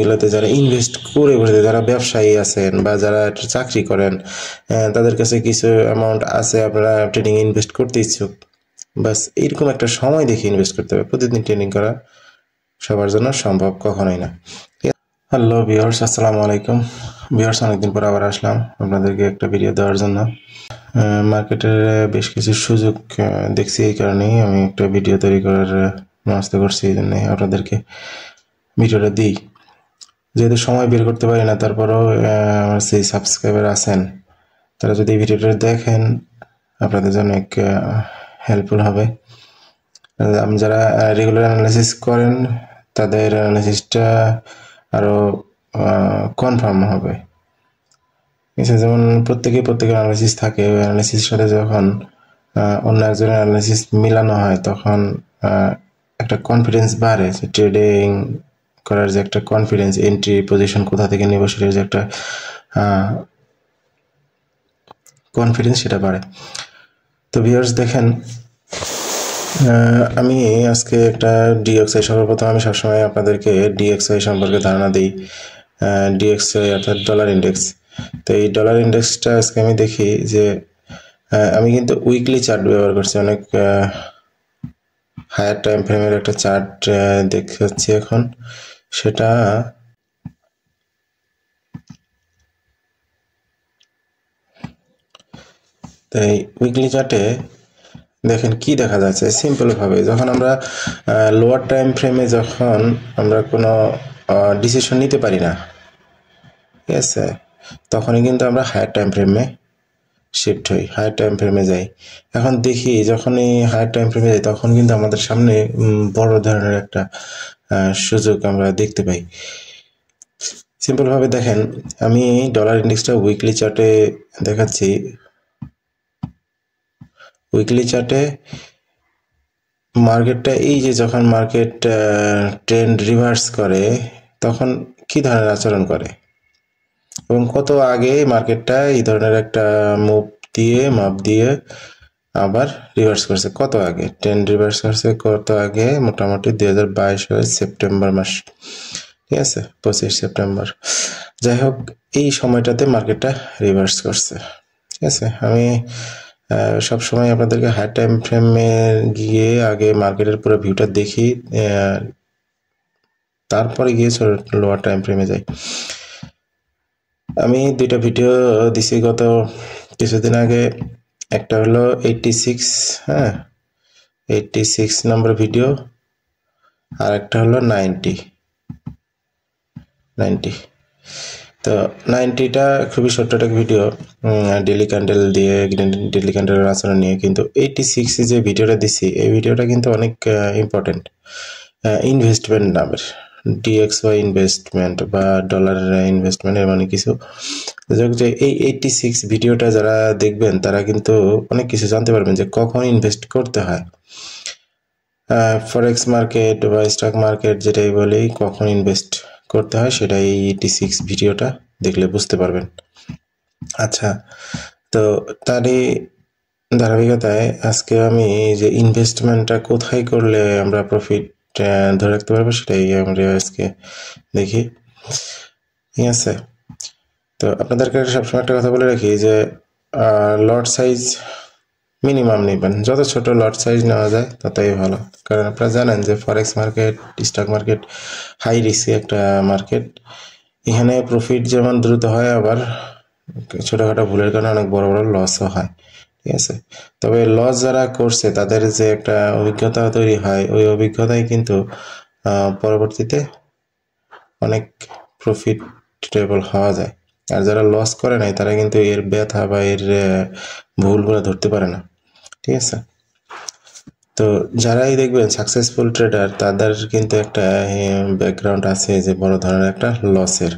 এগুলোতে যারা ইনভেস্ট করে বসে, যারা ব্যবসায়ী আছেন বা যারা চাকরি করেন, তাদের কাছে কিছু অ্যামাউন্ট আছে, আপনারা ট্রেডিং ইনভেস্ট করতে ইচ্ছুক, বাস এইরকম একটা সময় দেখে ইনভেস্ট করতে হবে। প্রতিদিন ট্রেডিং করা সবার জন্য সম্ভব কখনোই না। হ্যালো ভিউয়ার্স, আসসালামু আলাইকুম ভিউয়ার্স, অনেকদিন পর আবার আসলাম আপনাদেরকে একটা ভিডিও দেওয়ার জন্য। মার্কেটের বেশ কিছু সুযোগ দেখছি, এই কারণেই আমি একটা ভিডিও তৈরি করার মনস্থ করছি। এই জন্য আপনাদেরকে ভিডিওটা দিই। যেহেতু সময় বের করতে পারি না, তারপরেও আমার সেই সাবস্ক্রাইবার আছেন, তারা যদি এই ভিডিওটা দেখেন আপনাদের জন্য অনেক হেল্পফুল হবে। যারা রেগুলার অ্যানালাইসিস করেন তাদের অ্যানালাইসিসটা আরও কনফার্ম হবে। যেমন প্রত্যেকের অ্যানালাইসিস থাকে, ওই অ্যানালাইসিসের সাথে যখন অন্য একজনের অ্যানালাইসিস মিলানো হয় তখন একটা কনফিডেন্স বাড়ে, যে ট্রেডিং করার যে একটা কনফিডেন্স, এন্ট্রি পজিশন কোথা থেকে নেব সেটার যে একটা কনফিডেন্স, সেটা বাড়ে। তো ভিউয়ার্স দেখেন, আমি আজকে একটা ডিএক্সআই, সর্বপ্রথম আমি সবসময় আপনাদেরকে ডিএক্সআই সম্পর্কে ধারণা দিই। ডিএক্সআই অর্থাৎ ডলার ইন্ডেক্স। তো এই ডলার ইন্ডেক্সটা আজকে আমি দেখি যে আমি কিন্তু উইকলি চার্ট ব্যবহার করছি, অনেক হায়ার টাইম ফ্রেমের একটা চার্ট দেখাচ্ছি এখন। সেটা তাই উইকলি চার্টে দেখেন কি দেখা যাচ্ছে। সিম্পলভাবে যখন আমরা লোয়ার টাইম ফ্রেমে যখন আমরা কোনো ডিসিশন নিতে পারি না, ঠিক আছে, তখনই কিন্তু আমরা হায়ার টাইম ফ্রেমে শিফট হই, হায়ার টাইম ফ্রেমে যাই। এখন দেখি যখনই হায়ার টাইম ফ্রেমে যাই তখন কিন্তু আমাদের সামনে বড় ধরনের একটা সুযোগ আমরা দেখতে পাই। সিম্পলভাবে দেখেন, আমি ডলার ইন্ডেক্সটা উইকলি চার্টে দেখাচ্ছি। উইকলি চার্টে মার্কেটটা, এই যে যখন মার্কেট ট্রেন্ড রিভার্স করে তখন কি ধরনের আচরণ করে এবং কত আগে মার্কেটটা এই ধরনের একটা মাপ দিয়ে আবার রিভার্স করছে, কত আগে ট্রেন্ড রিভার্স করছে, কত আগে, মোটামুটি 2022 সেপ্টেম্বর মাস, ঠিক আছে, 25 সেপ্টেম্বর। যাই হোক, এই সময়টাতে মার্কেটটা রিভার্স করছে, ঠিক আছে। আমি সব সময় আপনাদেরকে হাই টাইম ফ্রেমে গিয়ে আগে মার্কেটের পুরো ভিউটা দেখি, তারপরে গিয়ে লোয়ার টাইম ফ্রেমে যাই। আমি দুইটা ভিডিও দিছি গত কিছুদিন আগে। একটা হলো 86, 86 নম্বর ভিডিও, আর একটা হলো 90। তো 90টা খুবই ছোট্ট একটা ভিডিও, ডেলি ক্যান্ডেল দিয়ে, ডেলি ক্যান্ডেলের আচরণ নিয়ে। কিন্তু 86 যে ভিডিওটা দিছি, এই ভিডিওটা কিন্তু অনেক ইম্পর্টেন্ট। ইনভেস্টমেন্ট নামের, ডিএক্সওয়াই ইনভেস্টমেন্ট বা ডলার ইনভেস্টমেন্ট, এর মানে কিছু। যে এই 86 ভিডিওটা যারা দেখবেন তারা কিন্তু অনেক কিছু জানতে পারবেন, যে কখন ইনভেস্ট করতে হয়। ফরেক্স মার্কেট বা স্টক মার্কেট যেটাই বলি, কখন ইনভেস্ট করতে হয় সেটা এই 86 ভিডিওটা দেখলে বুঝতে পারবেন। আচ্ছা, তো তারই ধারাবাহিকতায় আজকে আমি যে ইনভেস্টমেন্টটা কোথায় করলে আমরা প্রফিট ধরে রাখতে পারবো সেটাই আমরা আজকে দেখি, ঠিক আছে। তো আপনাদেরকে সবসময় একটা কথা বলে রাখি, যে লট সাইজ মিনিমাম নেবেন, যত ছোট লট সাইজ নেওয়া যায় ততই ভালো। কারণ আপনারা জানেন যে forex market, stock market high risky একটা মার্কেট। এখানে প্রফিট যেমন দ্রুত হয়, আবার ছোটোখাটো ভুলের কারণে অনেক বড় বড় লসও হয়, ঠিক আছে। তবে লস যারা করছে তাদের যে একটা অভিজ্ঞতা তৈরি হয়, ওই অভিজ্ঞতাই কিন্তু পরবর্তীতে অনেক প্রফিটেবল হওয়া যায়। আর যারা লস করে নাই তারা কিন্তু এর ব্যথা বা এর ভুলগুলো ধরতে পারে না, ঠিক আছে। তো যারাই দেখবেন সাকসেসফুল ট্রেডার, তাদের কিন্তু একটা ব্যাকগ্রাউন্ড আছে, যে বড় ধরনের একটা লসের,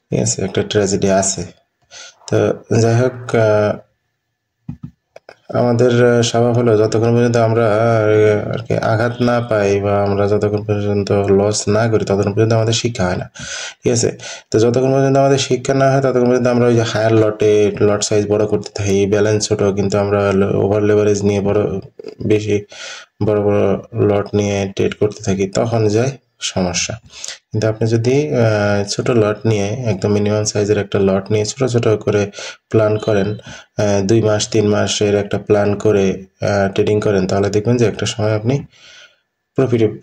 ঠিক আছে, একটা ট্র্যাজেডি আছে। তো যাই হোক, আমাদের স্বভাব হলো যতক্ষণ পর্যন্ত আমরা আর কি আঘাত না পাই বা আমরা যতক্ষণ পর্যন্ত লস না করি ততক্ষণ পর্যন্ত আমাদের শিক্ষা হয় না, ঠিক আছে। তো যতক্ষণ পর্যন্ত আমাদের শিক্ষা না হয় ততক্ষণ পর্যন্ত আমরা ওই যে হায়ার লট সাইজ বড় করতে থাকি, ব্যালেন্স ছোট, কিন্তু আমরা ওভার লেভারেজ নিয়ে বেশি বড় লট নিয়ে ট্রেড করতে থাকি, তখন যায় সমস্যা। কিন্তু আপনি যদি ছোট লট নিয়ে একদম মিনিমাম সাইজের একটা লট নিয়ে ছোট ছোট করে প্ল্যান করেন, 2 মাস 3 মাসের একটা প্ল্যান করে ট্রেডিং করেন, তাহলে দেখবেন যে একটা সময় আপনি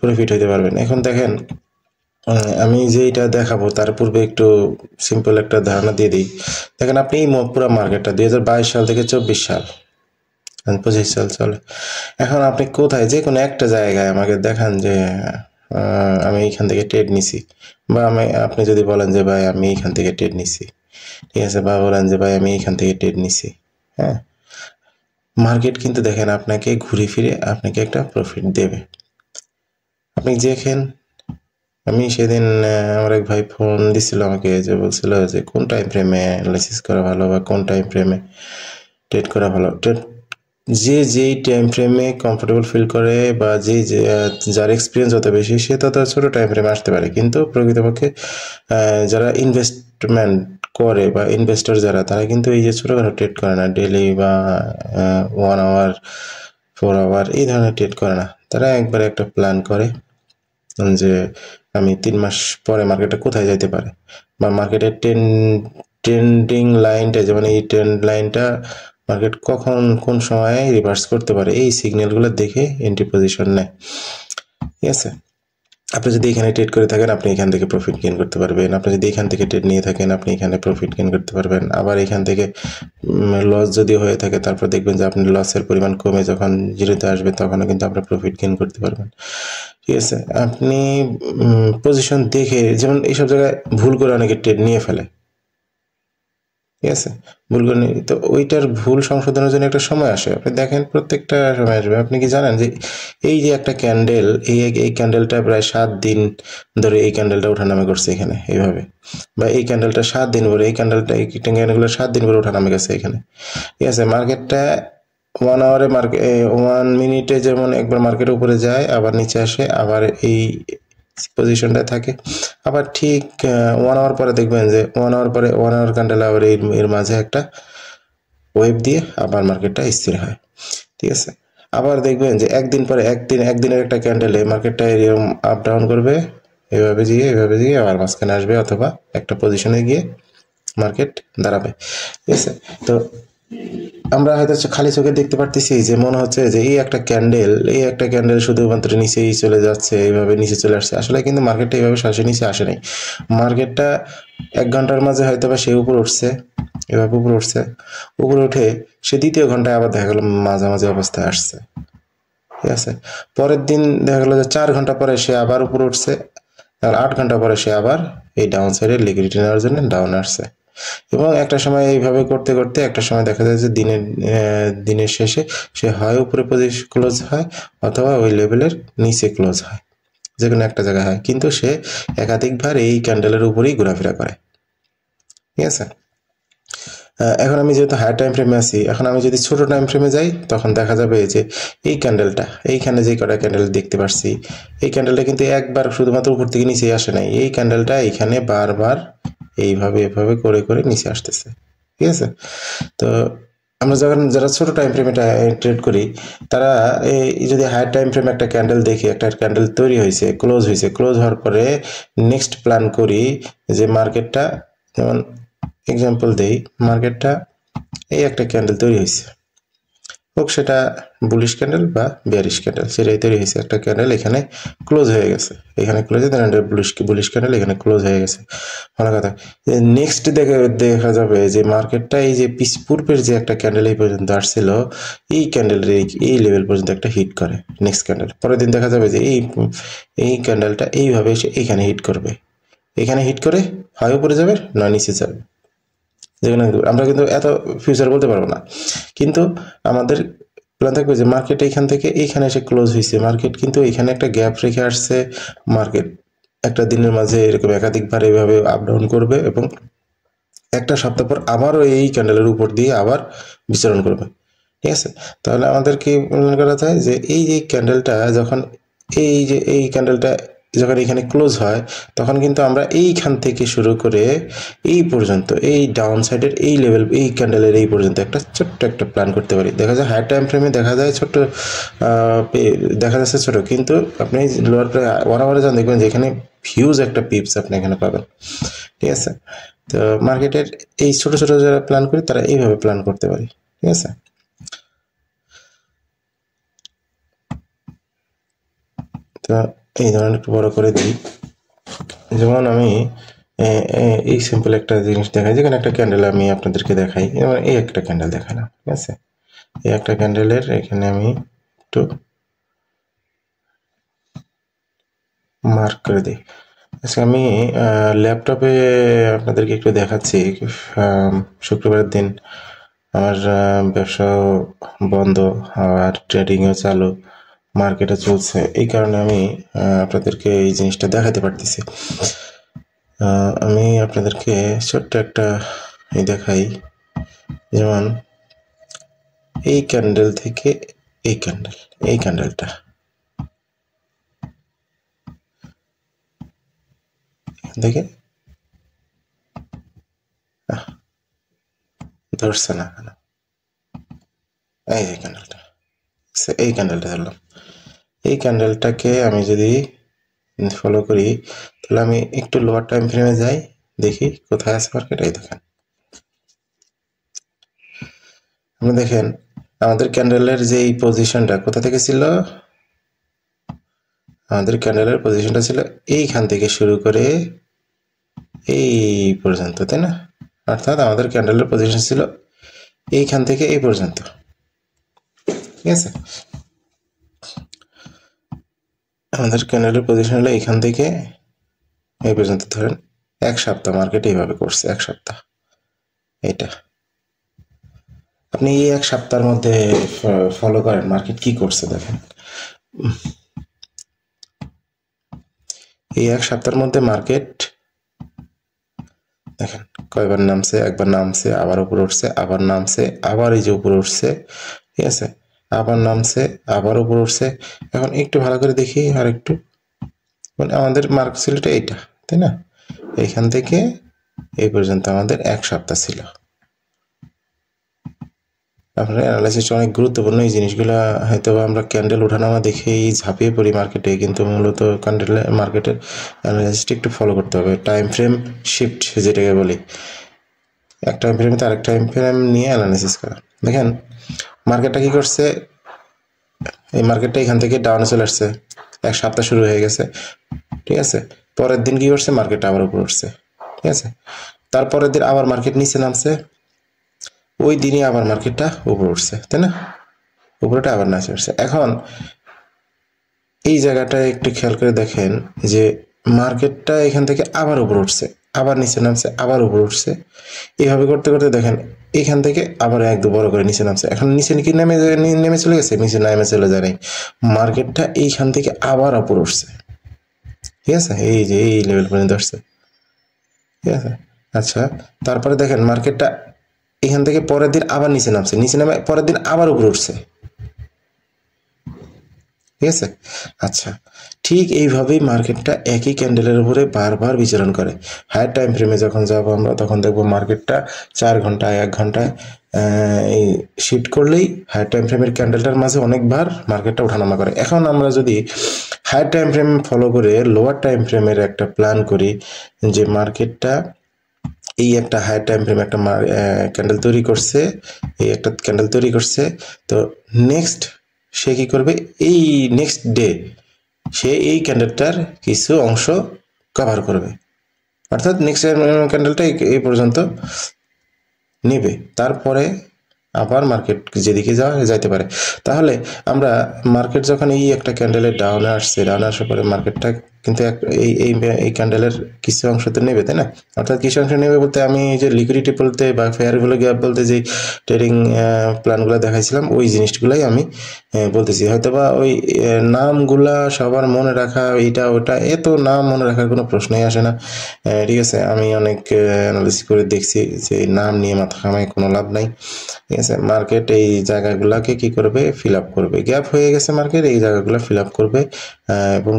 প্রফিট হইতে পারবেন। এখন দেখেন, আমি যেটা দেখাবো তার পূর্বে একটু সিম্পল একটা ধারণা দিয়ে দিই। দেখেন, আপনি এই পুরো মার্কেটটা 2022 সাল থেকে 24 সাল 25 সাল চলে। এখন আপনি কোথায়, যে কোনো একটা জায়গায় আমাকে দেখান যে আমি এইখান থেকে ট্রেড নিছি, বা আপনি যদি বলেন যে ভাই আমি এইখান থেকে ট্রেড নিছি, ঠিক আছে, বা বলেন যে ভাই আমি এইখান থেকে ট্রেড নিছি, হ্যাঁ, মার্কেট কিন্তু দেখেন আপনাকে ঘুরে ফিরে আপনাকে একটা প্রফিট দেবে। আপনি দেখেন, আমি সেদিন আমার এক ভাই ফোন দিছিল আমাকে, যে বলছিল যে কোন টাইম ফ্রেমে অ্যানালাইসিস করা ভালো বা কোন টাইম ফ্রেমে ট্রেড করা ভালো। যেই টাইম ফ্রেমে কমফোর্টেবল ফিল করে বা যার এক্সপিরিয়েন্স যত বেশি সে তত ছোট টাইম ফ্রেমে আসতে পারে, কিন্তু প্রকৃতপক্ষে যারা ইনভেস্টমেন্ট করে বা ইনভেস্টর যারা, তারা কিন্তু এই যে ছোটোখাটো ট্রেড করে না, ডেলি বা 1 আওয়ার 4 আওয়ার এই ধরনের ট্রেড করে না। তারা একবারে একটা প্ল্যান করে যে আমি 3 মাস পরে মার্কেটটা কোথায় যাইতে পারে, বা মার্কেটের ট্রেন্ডিং লাইনটা, যেমন এই ট্রেন্ড লাইনটা মার্কেট কখন কোন সময়ে রিভার্স করতে পারে, এই সিগন্যালগুলো দেখে এন্ট্রি পজিশন নেয়। ঠিক আছে, আপনি যদি এখানে ট্রেড করে থাকেন আপনি এখান থেকে প্রফিট গেইন করতে পারবেন, আপনি যদি এখান থেকে ট্রেড নিয়ে থাকেন আপনি এখানে প্রফিট গেইন করতে পারবেন। আবার এখান থেকে লস যদি হয়ে থাকে তারপর দেখবেন যে আপনি লসের পরিমাণ কমে যখন জিরোতে আসবে তখনও কিন্তু আপনার প্রফিট গেইন করতে পারবেন। ঠিক আছে, আপনি পজিশন দেখে, যেমন এইসব জায়গায় ভুল করে অনেকে ট্রেড নিয়ে ফেলে, ঠিক আছে, ভুল করে তো ওইটার ভুল সংশোধনের জন্য একটা সময় আসে। আপনি দেখেন প্রত্যেকটা সময় আসবে। আপনি কি জানেন যে এই যে একটা ক্যান্ডেল, এই ক্যান্ডেলটা প্রায় 7 দিন ধরে এই ক্যান্ডেলটা ওঠানামা করছে এখানে এইভাবে, বা এই ক্যান্ডেলটা 7 দিন পরে, এই ক্যান্ডেলগুলো 7 দিন পরে ওঠানামা গেছে এখানে। ঠিক আছে, মার্কেটটা 1 আওয়ারে 1 মিনিটে যেমন একবার মার্কেটের উপরে যায় আবার নিচে আসে, আবার এই পজিশনটা থাকে, আবার ঠিক 1 আওয়ার পরে দেখবেন যে 1 আওয়ার পরে 1 আওয়ার ক্যান্ডেল আবার এর মাঝে একটা ওয়েভ দিয়ে আবার মার্কেটটা স্থির হয়। ঠিক আছে, আবার দেখবেন যে একদিন পরে একদিনের একটা ক্যান্ডেলে মার্কেটটা এরকম আপ ডাউন করবে, এভাবে দিয়ে আবার মাঝখানে আসবে, অথবা একটা পজিশনে গিয়ে মার্কেট দাঁড়াবে। ঠিক আছে, তো আমরা হয়তো খালি চোখে দেখতে পারতেছি যে মনে হচ্ছে যে এই একটা ক্যান্ডেল শুধুমাত্র নিচেই চলে যাচ্ছে, এইভাবে নিচে চলে আসছে। আসলে কিন্তু মার্কেটটা এইভাবে সরাসরি নিচে আসে নাই। মার্কেটটা 1 ঘন্টার মাঝে হয়তো বা সে উপরে উঠছে, এভাবে উপরে উঠে সে দ্বিতীয় ঘন্টায় আবার দেখা গেল মাঝামাঝি অবস্থায় আসছে। ঠিক আছে, পরের দিন দেখা গেল যে 4 ঘন্টা পরে সে আবার উপরে উঠছে, আর 8 ঘন্টা পরে সে আবার এই ডাউন সাইডে লিকুইডিটি নেওয়ার জন্য ডাউন আসছে। এবং একটা সময় এইভাবে করতে করতে একটা সময় দেখা যায় যে দিনের শেষে সে হয় উপরে ক্লোজ হয়, অথবা ওই লেভেলের নিচে ক্লোজ হয়, যে কোনো একটা জায়গায় হয়, কিন্তু সে একাধিকবার এই ক্যান্ডেলের উপরেই ঘোরাফেরা করে। ঠিক আছে, এখন আমি যেহেতু হাই টাইম ফ্রেমে আছি, এখন আমি যদি ছোট টাইম ফ্রেমে যাই তখন দেখা যাবে যে এই ক্যান্ডেলটা, এইখানে যে কটা ক্যান্ডেল দেখতে পাচ্ছি, এই ক্যান্ডেলটা কিন্তু একবার শুধুমাত্র উপর থেকে নিচে আসে নাই, এই ক্যান্ডেলটা এখানে বারবার এইভাবে এভাবে করে করে নিচে আসতেছে। ঠিক আছে, তো আমরা যারা ছোট টাইম ফ্রেমে ট্রেড করি, তারা এই যদি হায়ার টাইম ফ্রেমে একটা ক্যান্ডেল দেখি, একটা ক্যান্ডেল তৈরি হয়েছে, ক্লোজ হওয়ার পরে নেক্সট প্ল্যান করি যে মার্কেটটা, যেমন এক্সাম্পল দেই, মার্কেটটা এই একটা ক্যান্ডেল তৈরি হয়েছে, হোক সেটা বুলিশ ক্যান্ডেল বা বেয়ারিশ ক্যান্ডেল, সেটাই তৈরি হয়েছে একটা ক্যান্ডেল, এখানে ক্লোজ হয়ে গেছে, এখানে ক্লোজ হয়ে বুলিশ ক্যান্ডেল এখানে ক্লোজ হয়ে গেছে। ভালো কথা, নেক্সট দেখা যাবে যে মার্কেটটা এই যে পূর্বের যে একটা ক্যান্ডেল এই পর্যন্ত আসছিল, এই ক্যান্ডেলের এই লেভেল পর্যন্ত একটা হিট করে নেক্সট ক্যান্ডেল, পরের দিন দেখা যাবে যে এই ক্যান্ডেলটা এইভাবে এসে এখানে হিট করবে, এখানে হিট করে হয় উপরে যাবে নয় নিচে যাবে। যেখানে আমরা কিন্তু এত ফিউচার বলতে পারবো না, কিন্তু আমাদের প্ল্যান থাকবে যে মার্কেট এইখান থেকে এইখানে এসে ক্লোজ হয়েছে, মার্কেট কিন্তু এখানে একটা গ্যাপ রেখে আসছে, মার্কেট একটা দিনের মাঝে এরকম একাধিকবার এইভাবে আপ ডাউন করবে এবং একটা সপ্তাহ পর আবারও এই ক্যান্ডেলের উপর দিয়ে আবার বিচরণ করবে। ঠিক আছে, তাহলে আমাদের কি মনে করা যায় যে এই যে ক্যান্ডেলটা যখন এই ক্যান্ডেলটা যখন এখানে ক্লোজ হয় তখন কিন্তু আমরা এইখান থেকে শুরু করে এই পর্যন্ত এই ডাউন সাইডের এই লেভেল এই ক্যান্ডেলের এই পর্যন্ত একটা ছোট্ট একটা প্ল্যান করতে পারি। দেখা যায় হাই টাইম ফ্রেমে দেখা যায় ছোট্ট দেখা যাচ্ছে ছোট, কিন্তু আপনি লোয়ার 1 আওয়ারে যান দেখবেন যে এখানে হিউজ একটা পিপস আপনি এখানে পাবেন। ঠিক আছে, তো মার্কেটের এই ছোট ছোট যারা প্ল্যান করি তারা এইভাবে প্ল্যান করতে পারি। ঠিক আছে, তো এই ধরনের একটু বড় করে দিই। যেমন আমি এই সিম্পল একটা জিনিস দেখাই, যেখানে একটা ক্যান্ডেল আমি আপনাদেরকে দেখাই, যেমন এই একটা ক্যান্ডেল দেখালাম। ঠিক আছে, এই একটা ক্যান্ডেলের এখানে আমি একটু মার্ক করে দিই। আচ্ছা, আমি ল্যাপটপে আপনাদেরকে একটু দেখাচ্ছি। শুক্রবারের দিন আমার ব্যবসাও বন্ধ, আর ট্রেডিংও চালু, মার্কেটে চলছে, এই কারণে আমি আপনাদেরকে এই জিনিসটা দেখাতে পারতেছি। আমি আপনাদেরকে ছোট্ট একটা দেখাই, যেমন এই ক্যান্ডেল থেকে এই ক্যান্ডেলটা দেখে ধরছে না কেন, এই যে ক্যান্ডেলটা, এই ক্যান্ডেলটা ধরলাম। এই ক্যান্ডেলটাকে আমি যদি ফলো করি তাহলে আমি একটু লোয়ার টাইম ফ্রেমে যাই, দেখি কোথায় আছে মার্কেট। এই দেখেন, আপনি দেখেন আমাদের ক্যান্ডেলের যে এই পজিশনটা কোথা থেকে ছিল, আমাদের ক্যান্ডেলের পজিশনটা ছিল এইখান থেকে শুরু করে এই পর্যন্ত, তাই না? অর্থাৎ আমাদের ক্যান্ডেলের পজিশন ছিল এইখান থেকে এই পর্যন্ত। ঠিক আছে, আমাদের ক্যান্ডেলের পজিশন হলো এইখান থেকে এই পর্যন্ত। ধরেন 1 সপ্তাহ মার্কেট এইভাবে করছে, 1 সপ্তাহ। এটা আপনি এই 1 সপ্তাহের মধ্যে ফলো করেন মার্কেট কি করছে। দেখেন এই 1 সপ্তাহের মধ্যে মার্কেট দেখেন কয়বার নামছে, একবার নামছে, আবার উপরে উঠছে, আবার নামছে, আবার এই যে উপরে উঠছে। ঠিক আছে, আবার নামছে, আবার উপরে উঠছে। এখন একটু ভালো করে দেখি আর একটু, মানে আমাদের মার্ক ছিলটা এইটা, তাই না? এইখান থেকে এই পর্যন্ত আমাদের 1 সপ্তাহ ছিল। আপনার অ্যানালাইসিসটা অনেক গুরুত্বপূর্ণ। এই জিনিসগুলো হয়তো আমরা ক্যান্ডেল ওঠানামা দেখেই ঝাঁপিয়ে পড়ি মার্কেটে, কিন্তু মূলত ক্যান্ডেল মার্কেটের অ্যানালাইসিসটা একটু ফলো করতে হবে। টাইম ফ্রেম শিফট যেটাকে বলি, এক টাইম ফ্রেম থেকে আরেক টাইম ফ্রেম নিয়ে অ্যানালাইসিস করা। দেখেন মার্কেটটা কি করছে, এই মার্কেটটা এখান থেকে ডাউনে চলে আসছে, 1 সপ্তাহ শুরু হয়ে গেছে। ঠিক আছে, পরের দিন কি করছে, মার্কেটটা আবার উপরে উঠছে। ঠিক আছে, তারপরের দিন আবার মার্কেট নিচে নামছে, ওই দিনই আবার মার্কেটটা উপরে উঠছে, তাই না? উপরেটা আবার নিচে উঠছে। এখন এই জায়গাটায় একটু খেয়াল করে দেখেন যে মার্কেটটা এখান থেকে আবার উপরে উঠছে, আবার নিচে নামছে, আবার উপরে উঠছে। এইভাবে করতে করতে দেখেন এখান থেকে আবার একদম বড় করে নিচে নামছে। এখন নিচে কি নেমে চলে গেছে? নিচে নেমে চলে যায় নাই, মার্কেটটা এইখান থেকে আবার উপরে উঠছে। ঠিক আছে, এই যে এই লেভেল পর্যন্ত আসছে। ঠিক আছে, আচ্ছা, তারপরে দেখেন মার্কেটটা এখান থেকে পরের দিন আবার নিচে নামছে, নিচে নামে পরের দিন আবার উপরে উঠছে। ঠিক আছে, আচ্ছা, ঠিক এইভাবেই মার্কেটটা একই ক্যান্ডেলের উপরে বারবার বিচরণ করে। হায়ার টাইম ফ্রেমে যখন যাব আমরা, তখন দেখবো মার্কেটটা 4 ঘন্টায় 1 ঘন্টায় এই শিফট করলেই হায়ার টাইম ফ্রেমের ক্যান্ডেলটার মাঝে অনেকবার মার্কেটটা ওঠানামা করে। এখন আমরা যদি হায়ার টাইম ফ্রেম ফলো করে লোয়ার টাইম ফ্রেমের একটা প্ল্যান করি, যে মার্কেটটা এই একটা হায়ার টাইম ফ্রেম একটা ক্যান্ডেল তৈরি করছে, এই একটা ক্যান্ডেল তৈরি করছে, তো নেক্সট সে কি করবে, এই নেক্সট ডে সে এই ক্যান্ডেলটার কিছু অংশ কভার করবে, অর্থাৎ নেক্সট ক্যান্ডেলটা এই পর্যন্ত নেবে, তারপরে আবার মার্কেট যেদিকে যাইতে পারে। তাহলে আমরা মার্কেট যখন এই একটা ক্যান্ডেলের ডাউনে আসছে, ডাউনে আসার পরে মার্কেটটা কিন্তু এই ক্যান্ডেলের কিছু অংশ তো নেবে, তাই না? অর্থাৎ কিছু অংশ নেবে বলতে আমি যে লিকুইডিটি বলতে বা ফেয়ার ভ্যালু গ্যাপ বলতে যে ট্রেডিং প্ল্যানগুলো দেখাইছিলাম, ওই জিনিসগুলাই আমি বলতেছি। হয়তো বা ওই নামগুলা সবার মনে রাখা, এইটা ওটা, এত নাম মনে রাখার কোনো প্রশ্নই আসে না। ঠিক আছে, আমি অনেক অ্যানালিসিস করে দেখছি যে নাম নিয়ে মাথা ঘামায় কোনো লাভ নাই। ঠিক আছে, আছে, মার্কেট এই জায়গাগুলোকে কি করবে, ফিল আপ করবে। গ্যাপ হয়ে গেছে মার্কেট, এই জায়গাগুলো ফিল আপ করবে এবং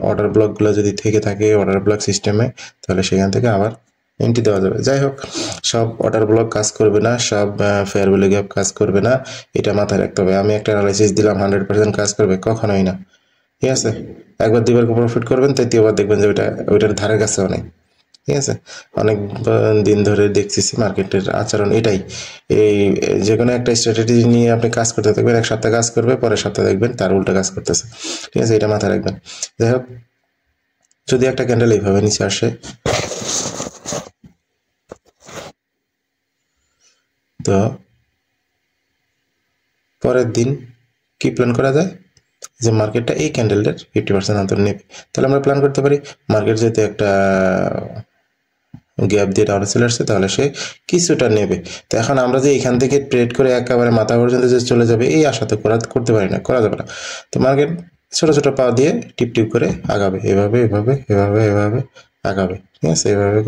অর্ডার ব্লকগুলো যদি থেকে থাকে অর্ডার ব্লক সিস্টেমে, তাহলে সেখান থেকে আবার এন্ট্রি দেওয়া যাবে। যাই হোক, সব অর্ডার ব্লক কাজ করবে না, সব ফেয়ার ভ্যালু গ্যাপ কাজ করবে না, এটা মাথায় রাখতে হবে। আমি একটা অ্যানালাইসিস দিলাম 100% কাজ করবে, কখনোই না। ঠিক আছে, একবার দুইবার প্রফিট করবেন, তৃতীয়বার দেখবেন যে ওইটার ধারে কাছে অনেক। ঠিক আছে, অনেক দিন ধরে দেখতেছি মার্কেটের আচরণ এটাই। এই যে কোনো একটা স্ট্র্যাটেজি নিয়ে আপনি কাজ করতে থাকবেন, এক সপ্তাহ কাজ করবে, পরের সপ্তাহে দেখবেন তার উল্টা কাজ করতেছে। ঠিক আছে, এটা মাথায় রাখবেন। যাই হোক, যদি একটা ক্যান্ডেল এইভাবে নিচে আসে, তো পরের দিন কি প্ল্যান করা যায়, যে মার্কেটটা এই ক্যান্ডেলটার 50% অন্তর নেবে। তাহলে আমরা প্ল্যান করতে পারি মার্কেট যেহেতু একটা গ্যাপ দিয়ে ডাউনে চলে আসছে, তাহলে সে কিছুটা নেবে। তো এখন আমরা যে এখান থেকে ট্রেড করে একেবারে মাথা পর্যন্ত যে চলে যাবে, এই আশা তো করতে পারি না, করা যাবে না। তো মার্কেট ছোট ছোট পা দিয়ে টিপ টিপ করে আগাবে, এভাবে এভাবে এভাবে এভাবে আগাবে। ঠিক আছে, এভাবে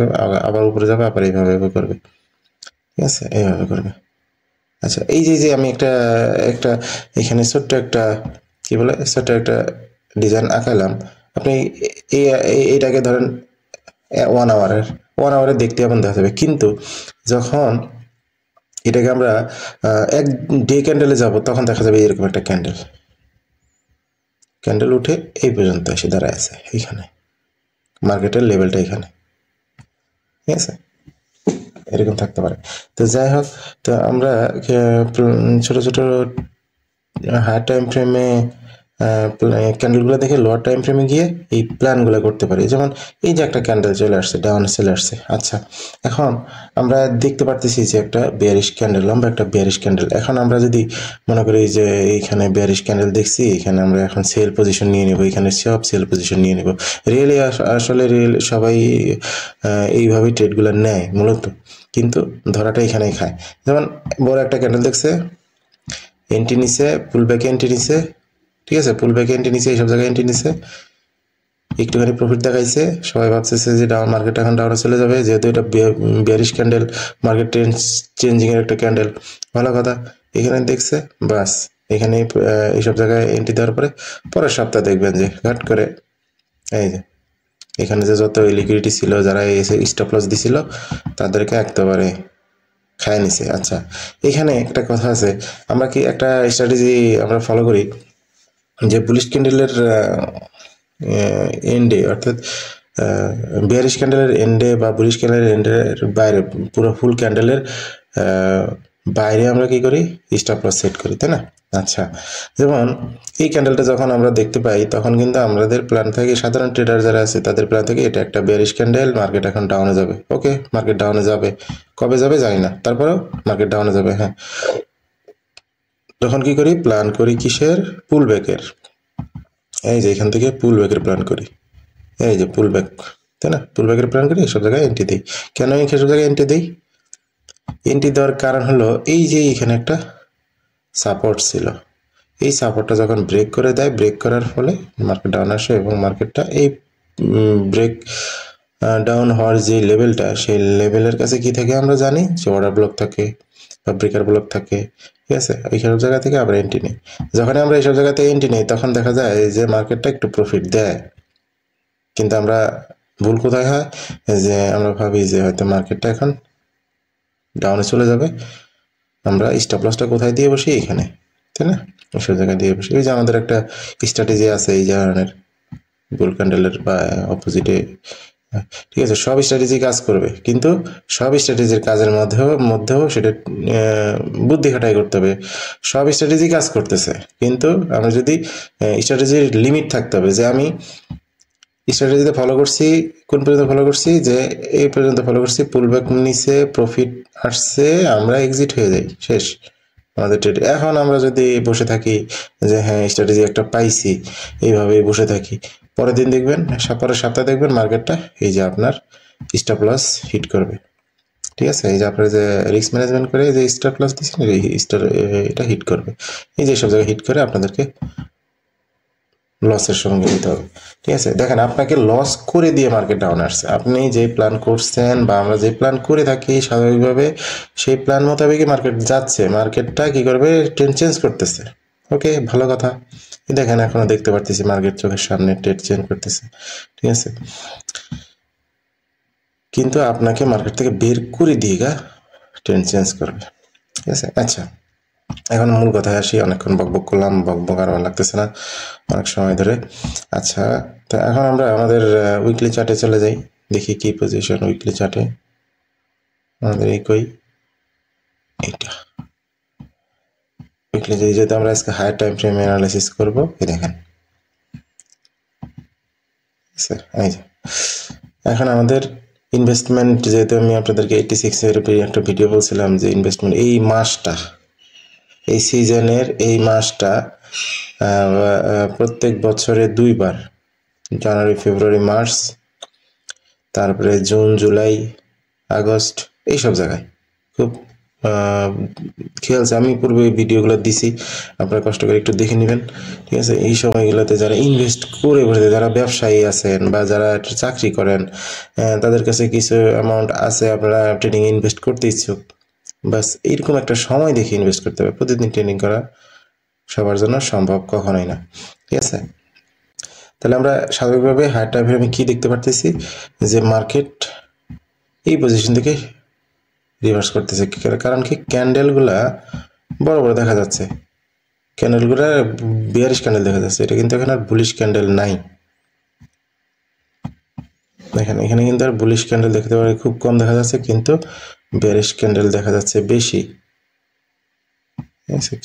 আবার উপরে যাবে, আবার এইভাবে এভাবে করবে। ঠিক আছে, এইভাবে করবে। আচ্ছা, এই যে আমি একটা একটা এখানে ছোট্ট একটা কি বলে, ছোট্ট একটা ডিজাইন আঁকালাম। আপনি এইটাকে ধরেন 1 আওয়ারে দেখতে এমন দেখা যাবে, কিন্তু যখন এটাকে আমরা এক ডে ক্যান্ডেলে যাব, তখন দেখা যাবে এরকম একটা ক্যান্ডেল উঠে এই পর্যন্ত এসে দাঁড়ায় আছে, এইখানে মার্কেটের লেভেলটা এখানে। ঠিক আছে, এরকম থাকতে পারে। তো যাই হোক, তো আমরা ছোট ছোট হাই টাইম ফ্রেমে ক্যান্ডেলগুলো দেখে লোয়ার টাইম ফ্রেমে গিয়ে এই প্ল্যানগুলো করতে পারি। যেমন এই যে একটা ক্যান্ডেল চলে আসছে, ডাউনে চলে আসছে। আচ্ছা, এখন আমরা দেখতে পারতেছি যে একটা বেয়ারিশ ক্যান্ডেল, লম্বা একটা বেয়ারিশ ক্যান্ডেল। এখন আমরা যদি মনে করি যে এইখানে বেয়ারিশ ক্যান্ডেল দেখছি, এখানে আমরা এখন সেল পজিশন নিয়ে নেব, এখানে সব সেল পজিশন নিয়ে নেব। আসলে সবাই এইভাবেই ট্রেডগুলো নেয় মূলত, কিন্তু ধরাটা এখানেই খায়। যেমন বড় একটা ক্যান্ডেল দেখছে, এন্ট্রি নিছে, পুল ব্যাকে এন্ট্রি নিছে। ঠিক আছে, পুল ব্যাকে এন্ট্রি নিছে, এইসব জায়গায় এন্ট্রি নিছে, একটুখানি প্রফিট দেখাইছে। সবাই ভাবতেছে যে মার্কেট এখন ডাউনে চলে যাবে, যেহেতু এটা বিয়ারিশ ক্যান্ডেল, মার্কেট চেঞ্জিং এর একটা ক্যান্ডেল, ভালো কথা। এখানে দেখছে, বাস এখানে এইসব জায়গায় এন্ট্রি দেওয়ার পরে পরের সপ্তাহ দেখবেন যে ঘাট করে এই যে এখানে যে যত লিকুইডিটি ছিল, যারা এসে স্টপ লস দিছিল, তাদেরকে একেবারে খায় নিছে। আচ্ছা, এখানে একটা কথা আছে, আমরা কি একটা স্ট্র্যাটেজি আমরা ফলো করি যে বুলিশ ক্যান্ডেলের এন্ডে, অর্থাৎ বিয়ারিশ ক্যান্ডেলের এন্ডে বা বুলিশ ক্যান্ডেলের এন্ডের বাইরে, পুরো ফুল ক্যান্ডেলের বাইরে আমরা কি করি, স্টপ লস সেট করি, তাই না? আচ্ছা, যেমন এই ক্যান্ডেলটা যখন আমরা দেখতে পাই, তখন কিন্তু আমাদের প্ল্যান থাকে, সাধারণ ট্রেডার যারা আছে তাদের প্ল্যান থাকে এটা একটা বিয়ারিশ ক্যান্ডেল, মার্কেট এখন ডাউনে যাবে। ওকে, মার্কেট ডাউনে যাবে, কবে যাবে জানি না, তারপরেও মার্কেট ডাউনে যাবে। হ্যাঁ, তখন কি করি, প্ল্যান করি কিসের, পুল ব্যাকের। এই যে এখান থেকে পুল ব্যাকের প্ল্যান করি, এই যে পুল ব্যাক, তাই না? পুল ব্যাকের প্ল্যান করি, এসব জায়গায় এন্ট্রি দিই। কেন আমি এসব জায়গায় এন্ট্রি দিই? এন্ট্রি দেওয়ার কারণ হলো এই যে এখানে একটা সাপোর্ট ছিল, এই সাপোর্টটা যখন ব্রেক করে দেয়, ব্রেক করার ফলে মার্কেট ডাউন আসে, এবং মার্কেটটা এই ব্রেক ডাউন হওয়ার যে লেভেলটা, সেই লেভেলের কাছে কি থাকে আমরা জানি, যে অর্ডার ব্লক থাকে বা ব্রেকার ব্লক থাকে। ঠিক আছে, এইসব জায়গা থেকে আবার এন্ট্রি নিই। যখন আমরা এইসব জায়গাতে এন্ট্রি নিই, তখন দেখা যায় যে মার্কেটটা একটু প্রফিট দেয়, কিন্তু আমরা ভুল কোথায় হয়, যে আমরা ভাবি যে হয়তো মার্কেটটা এখন ডাউনে চলে যাবে, আমরা স্টপ লসটা কোথায় দিয়ে বসি, এখানে, তাই না? ওইসব জায়গায় দিয়ে বসি। এই যে আমাদের একটা স্ট্র্যাটেজি আছে এই ধরনের, বুল ক্যান্ডেলের বা অপোজিটে। ঠিক আছে, সব স্ট্র্যাটেজি কাজ করবে, কিন্তু সব স্ট্র্যাটেজির কাজের মধ্যেও সেটা বুদ্ধি খাটাই করতে হবে। সব স্ট্র্যাটেজি কাজ করতেছে, কিন্তু আমরা যদি স্ট্র্যাটেজির লিমিট থাকতে হবে, যে আমি স্ট্র্যাটেজিতে ফলো করছি, কোন পর্যন্ত ফলো করছি, যে এই পর্যন্ত ফলো করছি, পুলব্যাক নিচে প্রফিট আসছে, আমরা এক্সিট হয়ে যাই, শেষ আমাদের ট্রেড। এখন আমরা যদি বসে থাকি যে হ্যাঁ স্ট্র্যাটেজি একটা পাইছি, এইভাবেই বসে থাকি, পরের দিন দেখবেন, পরের সপ্তাহে দেখবেন মার্কেটটা এই যে আপনার স্টপ লস হিট করবে। ঠিক আছে, এই যে আপনারা যে রিস্ক ম্যানেজমেন্ট করে যে স্টপ লস দিচ্ছেন, এটা হিট করবে। এই যে সব জায়গায় হিট করে আপনাদেরকে লসের সঙ্গে নিতে হবে। ঠিক আছে, দেখেন আপনাকে লস করে দিয়ে মার্কেট ডাউন আসছে, আপনি যে প্ল্যান করছেন বা আমরা যে প্ল্যান করে থাকি স্বাভাবিকভাবে সেই প্ল্যান মোতাবেকই মার্কেট যাচ্ছে, মার্কেটটা কি করবে, ট্রেন্ড চেঞ্জ করতেছে। ওকে, ভালো কথা। দেখেন এখনো দেখতে পারতেছি মার্কেট চোখের সামনে ট্রেন্ড চেঞ্জ করতেছে। ঠিক আছে, কিন্তু আপনাকে মার্কেট থেকে বের করে দিয়ে ট্রেন্ড চেঞ্জ করবে। ঠিক আছে, আচ্ছা এখন মূল কথায় আসি, অনেকক্ষণ বকবক করলাম, বকবক আর ভালো লাগতেছে না অনেক সময় ধরে। আচ্ছা, তো এখন আমরা আমাদের উইকলি চার্টে চলে যাই, দেখি কি পজিশন উইকলি চার্টে আমাদের এইটা উইকলি, যেহেতু আমরা আজকে হাই টাইম ফ্রেম অ্যানালাইসিস করবো, এই দেখেন এই যে এখন আমাদের ইনভেস্টমেন্ট, যেহেতু আমি আপনাদেরকে 86 এর একটা ভিডিও বলছিলাম যে ইনভেস্টমেন্ট এই মাসটা, এই সিজনের এই মাসটা প্রত্যেক বছরে 2 বার, জানুয়ারি ফেব্রুয়ারি মার্চ, তারপরে জুন জুলাই আগস্ট, এইসব জায়গায় খুব খেয়াল আছে। আমি পূর্বে ভিডিওগুলো দিছি, আপনারা কষ্ট করে একটু দেখে নেবেন। ঠিক আছে, এই সময়গুলোতে যারা ইনভেস্ট করে বসে, যারা ব্যবসায়ী আছেন বা যারা চাকরি করেন, তাদের কাছে কিছু অ্যামাউন্ট আছে, আপনারা ট্রেডিং ইনভেস্ট করতে ইচ্ছুক, বাস এইরকম একটা সময় দেখে ইনভেস্ট করতে হবে। প্রতিদিন ট্রেডিং করা সবার জন্য সম্ভব কখনোই না। ঠিক আছে, তাহলে আমরা স্বাভাবিকভাবে হাই টাইম ফ্রেমে কি দেখতে পারতেছি, যে মার্কেট এই পজিশন থেকে রিভার্স করতেছে। কারণ কি, ক্যান্ডেলগুলা বড় বড় দেখা যাচ্ছে, ক্যান্ডেলগুলা বিয়ারিশ ক্যান্ডেল দেখা যাচ্ছে, এটা কিন্তু এখানে আর বুলিশ ক্যান্ডেল নাই। দেখেন এখানে কিন্তু আর বুলিশ ক্যান্ডেল দেখতে পারে খুব কম দেখা যাচ্ছে, কিন্তু বিয়ারিশ ক্যান্ডেল দেখা যাচ্ছে বেশি।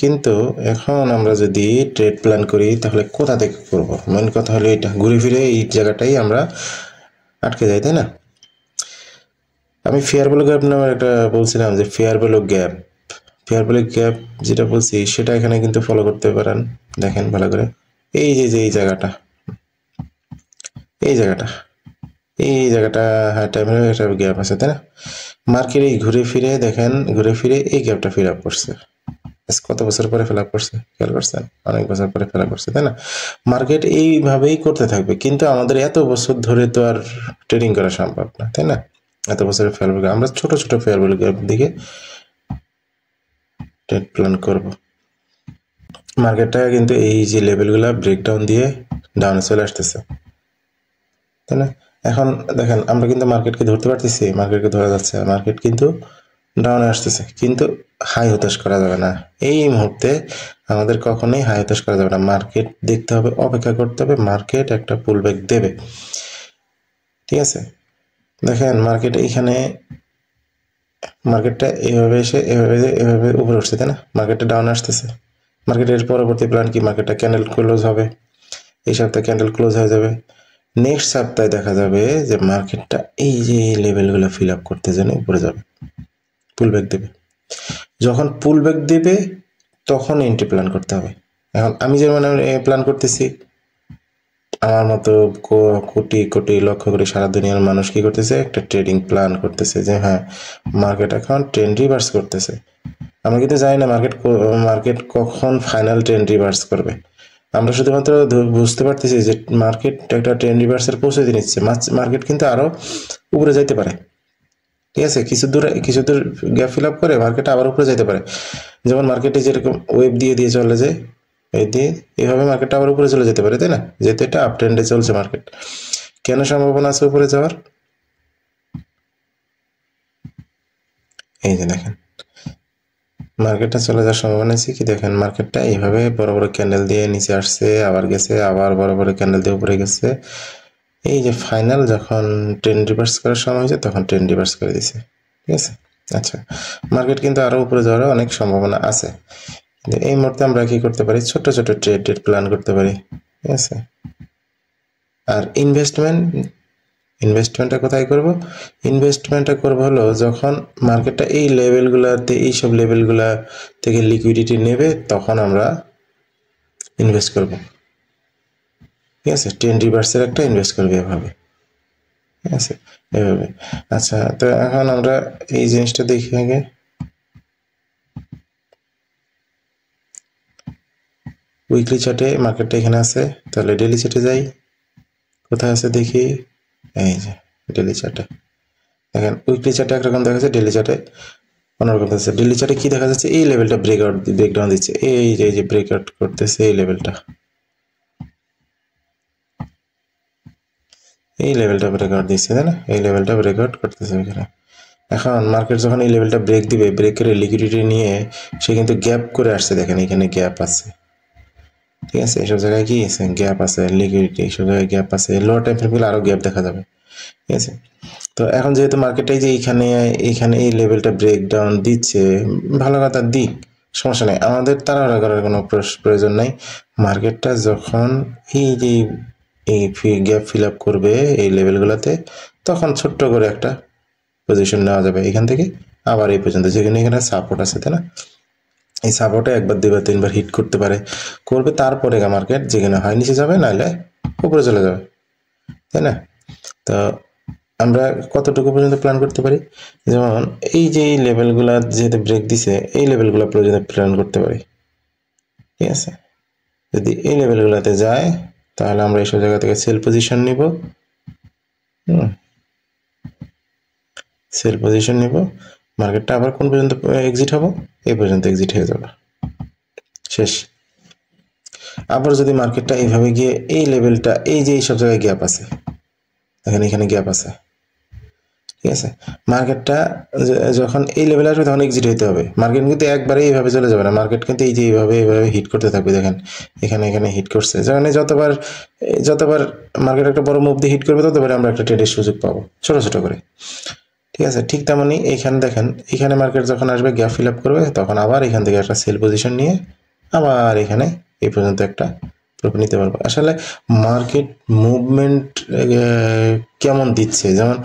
কিন্তু এখন আমরা যদি ট্রেড প্ল্যান করি তাহলে কোথা থেকে করব, মেন কথা হলো এটা, ঘুরে ফিরে এই জায়গাটাই আমরা আটকে যাই, তাই না? আমি ফেয়ার ভ্যালু গ্যাপ নামে একটা বলছিলাম, যে ফেয়ার ভ্যালু গ্যাপ যেটা বলছি সেটা এখানে কিন্তু ফলো করতে পারেন। দেখেন ভালো করে, এই যে এই জায়গাটা, এই জায়গাটা হাই টাইমের একটা গ্যাপ আছে, তাই না? মার্কেট এই ঘুরে ফিরে দেখেন, ঘুরে ফিরে এই গ্যাপটা ফিল আপ করছে। কত বছর পরে ফিল আপ করছে খেয়াল করছেন? অনেক বছর পরে ফিল আপ করছে, তাই না? মার্কেট এইভাবেই করতে থাকবে, কিন্তু আমাদের এত বছর ধরে তো আর ট্রেডিং করা সম্ভব না, তাই না? এত বছরের ফেয়ার ভ্যালু, আমরা ছোট ছোট ফেয়ার ভ্যালু গ্যাপ দিকে ট্রেড প্ল্যান করব। মার্কেটটা কিন্তু এই যে লেভেলগুলো ব্রেকডাউন দিয়ে ডাউনে চলে আসতেছে, তাই না? এখন দেখেন আমরা কিন্তু মার্কেটকে ধরতে পারতেছি, মার্কেটকে ধরা যাচ্ছে, মার্কেট কিন্তু ডাউনে আসতেছে, কিন্তু হাই হতাশ করা যাবে না এই মুহূর্তে, আমাদের কখনোই হাই হতাশ করা যাবে না। মার্কেট দেখতে হবে, অপেক্ষা করতে হবে, মার্কেট একটা পুল ব্যাক দেবে। ঠিক আছে, দেখেন মার্কেট এইখানে, মার্কেটটা এভাবে এসে এভাবে উপরে উঠছে, তাই না? মার্কেটটা ডাউন আসতেছে, মার্কেটের পরবর্তী প্ল্যান কি, মার্কেটটা ক্যান্ডেল ক্লোজ হবে, এই সপ্তাহে ক্যান্ডেল ক্লোজ হয়ে যাবে, নেক্সট সপ্তাহে দেখা যাবে যে মার্কেটটা এই যে লেভেলগুলো ফিল আপ করতে জন্য উপরে যাবে, পুল ব্যাক দেবে। যখন পুল ব্যাক দেবে তখন এন্ট্রি প্ল্যান করতে হবে। এখন আমি যেমন প্ল্যান করতেছি, আমার মতো কোটি কোটি লক্ষ কোটি সারা দুনিয়ার মানুষ কি করতেছে, একটা ট্রেডিং প্ল্যান করতেছে যে হ্যাঁ মার্কেট এখন ট্রেন্ড রিভার্স করতেছে। আমরা কিন্তু জানি না মার্কেট কখন ফাইনাল ট্রেন্ড রিভার্স করবে। আমরা শুধুমাত্র বুঝতে পারতেছি যে মার্কেট একটা ট্রেন্ড রিভার্সের পৌঁছে নিচ্ছে, মার্কেট কিন্তু আরো উপরে যাইতে পারে। ঠিক আছে, কিছু দূর গ্যাপ ফিল আপ করে মার্কেট আবার উপরে যাইতে পারে। যেমন মার্কেটে যেরকম ওয়েব দিয়ে চলে যায়, এই দিয়ে এভাবে মার্কেটটা আবার উপরে চলে যেতে পারে, তাই না? যেহেতু এটা আপ ট্রেন্ডে চলছে মার্কেট, কেন সম্ভাবনা আছে উপরে যাওয়ার? এই যে দেখেন মার্কেটটা চলে যাওয়ার সম্ভাবনা আছে কি, দেখেন মার্কেটটা এইভাবে বড় বড় ক্যান্ডেল দিয়ে নিচে আসছে, আবার গেছে, আবার বড় বড় ক্যান্ডেল দিয়ে উপরে গেছে। এই যে ফাইনাল যখন ট্রেন্ড রিভার্স করার সময় হয়েছে তখন ট্রেন্ড রিভার্স করে দিছে। ঠিক আছে, আচ্ছা মার্কেট কিন্তু আরো উপরে যাওয়ার অনেক সম্ভাবনা আছে। এই মুহূর্তে আমরা কি করতে পারি, ছোট ছোট ট্রেড প্ল্যান করতে পারি। ঠিক আছে, আর ইনভেস্টমেন্টটা কোথায় করব? ইনভেস্টমেন্টটা করব হলো যখন মার্কেটটা এই লেভেলগুলোতে, এইসব লেভেলগুলা থেকে লিকুইডিটি নেবে তখন আমরা ইনভেস্ট করব। ঠিক আছে, ট্রেন্ড রিভার্সের একটা ইনভেস্ট করবে এভাবে। ঠিক আছে, এভাবে। আচ্ছা, তো এখন আমরা এই জিনিসটা দেখি আগে। উইকলি চার্টে মার্কেটটা এখানে আছে, তাহলে ডেইলি চার্টে যাই, কোথায় আছে দেখি, এই যে ডেইলি চার্টে দেখেন। উইকলি চার্টে একরকম দেখা যাচ্ছে, ডেইলি চার্টে অন্যরকম আছে। ডেইলি চার্টে কি দেখা যাচ্ছে, এই লেভেলটা ব্রেকডাউন দিচ্ছে, এই যে ব্রেকআউট করতেছে এই লেভেলটা, এই লেভেলটা ব্রেকআউট দিচ্ছে, তাই না? এই লেভেলটা ব্রেকআউট করতেছে এখানে। এখন মার্কেট যখন এই লেভেলটা ব্রেক দিবে, ব্রেক করে লিকুইডিটি নিয়ে সে কিন্তু গ্যাপ করে আসছে, দেখেন এখানে গ্যাপ আছে, ঠিক আছে? এইসব জায়গায় কি আছে, গ্যাপ আছে, লিকুইডিটি এইসব জায়গায় গ্যাপ আছে। লোয়ার টাইম ফ্রেমগুলো আরও গ্যাপ দেখা যাবে, ঠিক আছে? তো এখন যেহেতু মার্কেটটাই যে এইখানে এই লেভেলটা ব্রেকডাউন দিচ্ছে, ভালো কথা, দিক, সমস্যা নেই, আমাদের তাড়াহুড়া করার কোনো প্রয়োজন নাই। মার্কেটটা যখন এই যে এই গ্যাপ ফিল আপ করবে এই লেভেলগুলোতে, তখন ছোট্ট করে একটা পজিশন নেওয়া যাবে এখান থেকে আবার এই পর্যন্ত, যেখানে এখানে সাপোর্ট আছে, তাই না? এই সাপোর্টে একবার দুইবার তিনবার হিট করতে পারে, করবে, তারপরে মার্কেট যেখানে হয় নিচে যাবে, নাহলে উপরে চলে যাবে, তাই না? তো আমরা কতটুকু পর্যন্ত প্ল্যান করতে পারি, যেমন এই যে এই লেভেলগুলা যেহেতু ব্রেক দিছে, এই লেভেলগুলো পর্যন্ত প্ল্যান করতে পারি, ঠিক আছে? যদি এই লেভেলগুলোতে যায়, তাহলে আমরা এইসব জায়গা থেকে সেল পজিশন নিব, সেল পজিশন নিব, মার্কেটটা আবার কোন পর্যন্ত এক্সিট হবো, এই পর্যন্ত এক্সিট হয়ে যাবে, শেষ। আবার যদি মার্কেটটা এইভাবে গিয়ে এই লেভেলটা, এই যে এইসব জায়গায় গ্যাপ আছে, এখানে গ্যাপ আছে, ঠিক আছে? মার্কেটটা যখন এই লেভেলে আসবে তখন এক্সিট হইতে হবে। মার্কেট কিন্তু একবারে এইভাবে চলে যাবে না, মার্কেট কিন্তু এই যে এইভাবে হিট করতে থাকবে, দেখেন এখানে হিট করছে, যেখানে যতবার মার্কেট একটা বড় মুভ দিয়ে হিট করবে, ততবার আমরা একটা ট্রেডের সুযোগ পাবো, ছোট ছোট করে, ঠিক আছে? ঠিক তেমনই এইখানে দেখেন, এখানে মার্কেট যখন আসবে গ্যাপ ফিল আপ করবে, তখন আবার এখান থেকে একটা সেল পজিশন নিয়ে আবার এখানে এই পর্যন্ত একটা প্রফিট নিতে পারবো। আসলে মার্কেট মুভমেন্ট কেমন দিচ্ছে, যেমন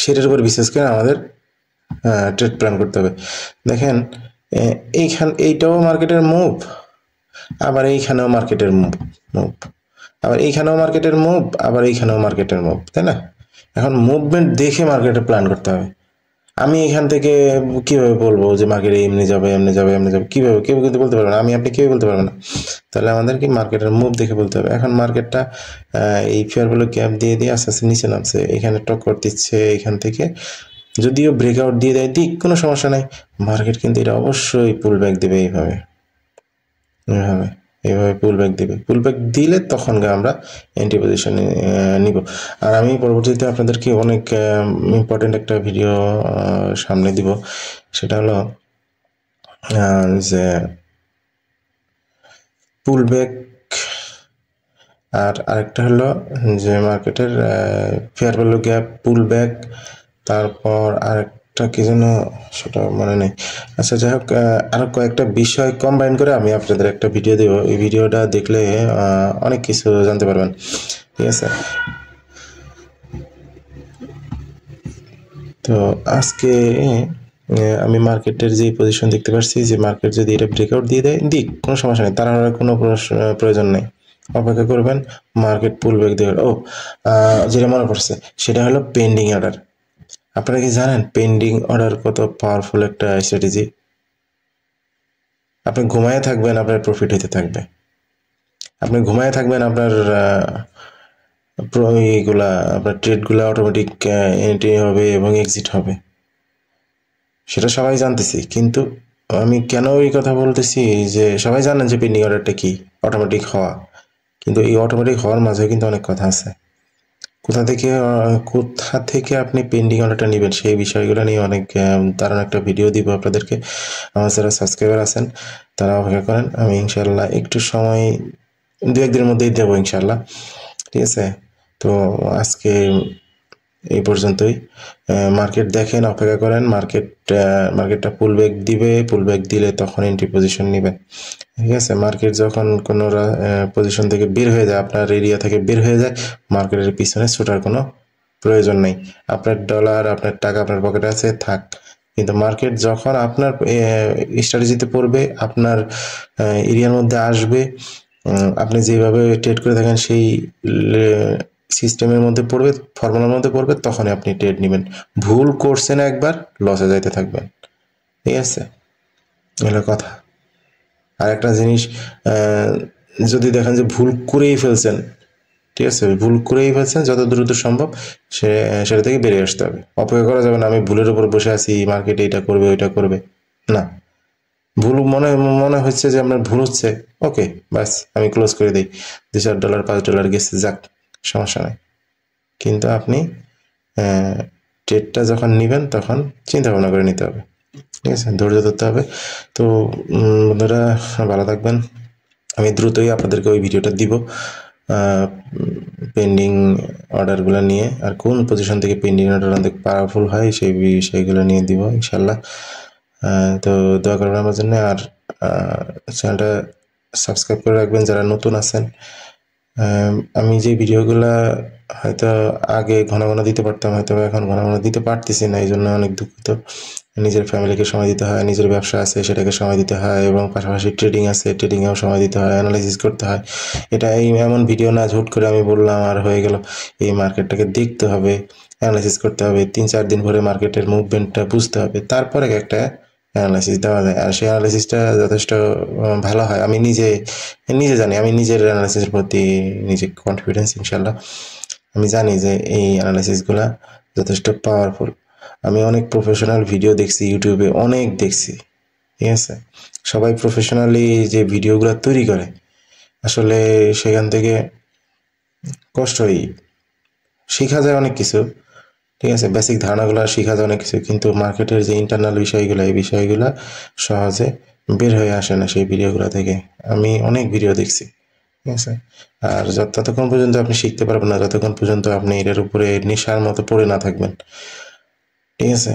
সেটার উপর বিশেষ করে আমাদের ট্রেড প্ল্যান করতে হবে। দেখেন এইটাও মার্কেটের মুভ, আবার এইখানেও মার্কেটের মুভ, আবার এইখানেও মার্কেটের মুভ, আবার এইখানেও মার্কেটের মুভ, তাই না? এখন মুভমেন্ট দেখে মার্কেটে প্ল্যান করতে হবে। আমি এখান থেকে কিভাবে বলবো যে মার্কেটে এমনি যাবে, কিভাবে? কেউ কিন্তু বলতে পারবে না, আপনি কেউ বলতে পারবে না। তাহলে আমাদের কি মার্কেটের মুভ দেখে বলতে হবে। এখন মার্কেটটা এই ফেয়ার ভ্যালু গ্যাপ দিয়ে আস্তে আস্তে নিচে নামছে, এখানে টক্কর দিচ্ছে, এখান থেকে যদিও ব্রেকআউট দিয়ে দেয়, দিক, কোনো সমস্যা নাই। মার্কেট কিন্তু এটা অবশ্যই পুল ব্যাক দেবে, এইভাবে পুল ব্যাক দিলে তখন আমরা এন্ট্রি পজিশন নিব। আর আমি পরবর্তীতে আপনাদেরকে অনেক ইম্পর্টেন্ট একটা ভিডিও সামনে দিব, সেটা হলো যে পুল ব্যাক, আর আরেকটা হলো যে মার্কেটের ফেয়ার ভ্যালু গ্যাপ, পুল ব্যাক, তারপর আরেকটা কি যেন সেটা মনে নেই। আচ্ছা, যাই হোক, আরও কয়েকটা বিষয় কম্বাইন করে আমি আপনাদের একটা ভিডিও দেবো, এই ভিডিওটা দেখলে অনেক কিছু জানতে পারবেন, ঠিক আছে? তো আজকে আমি মার্কেটের যে পজিশন দেখতে পাচ্ছি, যে মার্কেট যদি এটা ব্রেকআউট দিয়ে দেয়, দিক, কোনো সমস্যা নেই, তার কোনো প্রয়োজন নেই, অপেক্ষা করবেন, মার্কেট পুল ব্যাক দেবে। যেটা মনে পড়ছে সেটা হলো পেন্ডিং অর্ডার। আপনারা কি জানেন পেন্ডিং অর্ডার কত পাওয়ারফুল একটা স্ট্র্যাটেজি? আপনি ঘুমায়ে থাকবেন, আপনার প্রফিট হইতে থাকবে। আপনি ঘুমায়ে থাকবেন, আপনার আপনার ট্রেডগুলা অটোমেটিক এন্ট্রি হবে এবং এক্সিট হবে, সেটা সবাই জানতেছি। কিন্তু আমি কেন এই কথা বলতেছি, যে সবাই জানেন যে পেন্ডিং অর্ডারটা কি, অটোমেটিক হওয়া, কিন্তু এই অটোমেটিক হওয়ার মাঝে কিন্তু অনেক কথা আছে। কোথা থেকে আপনি পেন্ডিং অর্ডারটা নেবেন, সেই বিষয়গুলো নিয়ে অনেক দারুণ একটা ভিডিও দিব আপনাদেরকে। আমার যারা সাবস্ক্রাইবার আছেন তারা অপেক্ষা করেন, আমি ইনশাল্লাহ একটু সময় 2-1 দিনের মধ্যেই দেবো ইনশাল্লাহ, ঠিক আছে? তো আজকে এই পর্যন্তই। মার্কেট দেখেন, অপেক্ষা করেন, মার্কেটটা পুল ব্যাক দিলে তখন এন্ট্রি পজিশন নেবেন, ঠিক আছে? মার্কেট যখন কোনো পজিশন থেকে বের হয়ে যায়, আপনার এরিয়া থেকে বের হয়ে যায়, মার্কেটের পিছনে ছোটার কোনো প্রয়োজন নেই। আপনার ডলার, আপনার টাকা আপনার পকেটে আছে, থাক। কিন্তু মার্কেট যখন আপনার স্ট্র্যাটেজিতে পড়বে, আপনার এরিয়ার মধ্যে আসবে, আপনি যেভাবে ট্রেড করে থাকেন সেই সিস্টেমের মধ্যে পড়বে, ফর্মুলার মধ্যে পড়বে, তখনই আপনি ট্রেড নেবেন। ভুল করছেন একবার, লসে যাইতে থাকবেন, ঠিক আছে? এগুলো কথা। আর একটা জিনিস, যদি দেখেন যে ভুল করেই ফেলছেন, ঠিক আছে, ভুল করেই ফেলছেন, যত দ্রুত সম্ভব সেটা থেকে বেরিয়ে আসতে হবে। অপেক্ষা করা যাবে না আমি ভুলের উপর বসে আছি, মার্কেটে এটা করবে ওইটা করবে, না। ভুল মনে মনে হচ্ছে যে আপনার ভুল হচ্ছে, ওকে বাস আমি ক্লোজ করে দিই, $2-4 $5 গেছে, যাক, সমস্যা নাই। কিন্তু আপনি ট্রেডটা যখন নেবেন তখন চিন্তা ভাবনা করে নিতে হবে, ঠিক আছে, ধৈর্য ধরতে হবে। তো বন্ধুরা ভালো থাকবেন, আমি দ্রুতই আপনাদেরকে ওই ভিডিওটা দিব পেন্ডিং অর্ডারগুলো নিয়ে, আর কোন পজিশন থেকে পেন্ডিং অর্ডার অনেক পাওয়ারফুল হয় সেই বিষয়গুলো নিয়ে দিব ইনশাল্লাহ। তো দোয়া করবেন আমার জন্য, আর চ্যানেলটা সাবস্ক্রাইব করে রাখবেন যারা নতুন আছেন। আমি যে ভিডিওগুলা হয়তো আগে ঘন ঘন দিতে পারতাম, হয়তো এখন ঘন ঘন দিতে পারতেছি না, এই জন্য অনেক দুঃখিত। নিজের ফ্যামিলিকে সময় দিতে হয়, নিজের ব্যবসা আছে সেটাকে সময় দিতে হয়, এবং পাশাপাশি ট্রেডিং আছে, ট্রেডিংয়েও সময় দিতে হয়, অ্যানালাইসিস করতে হয়। এটা এমন ভিডিও না ঝুট করে আমি বললাম আর হয়ে গেল। এই মার্কেটটাকে দেখতে হবে, অ্যানালাইসিস করতে হবে, 3-4 দিন ধরে মার্কেটের মুভমেন্টটা বুঝতে হবে, তারপরে একটা অ্যানালাইসিস দেওয়া যায়। আর সেই অ্যানালাইসিসটা যথেষ্ট ভালো হয়। আমি নিজে জানি, আমি নিজের অ্যানালাইসিসের প্রতি নিজে কনফিডেন্স ইনশাল্লাহ। আমি জানি যে এই অ্যানালাইসিসগুলা যথেষ্ট পাওয়ারফুল। আমি অনেক প্রফেশনাল ভিডিও দেখছি ইউটিউবে, অনেক দেখছি, ঠিক আছে। সবাই প্রফেশনালি যে ভিডিওগুলো তৈরি করে, আসলে সেখান থেকে কষ্টই শেখা যায় অনেক কিছু, ঠিক আছে, বেসিক ধারণাগুলো শেখা যায় অনেক কিছু, কিন্তু মার্কেটের যে ইন্টারনাল বিষয়গুলো, এই বিষয়গুলো সহজে বের হয়ে আসে না সেই ভিডিওগুলো থেকে। আমি অনেক ভিডিও দেখছি, ঠিক আছে। আর ততক্ষণ পর্যন্ত আপনি শিখতে পারবেন না যতক্ষণ পর্যন্ত আপনি এটার উপরে নেশার মতো পড়ে না থাকবেন, ঠিক আছে।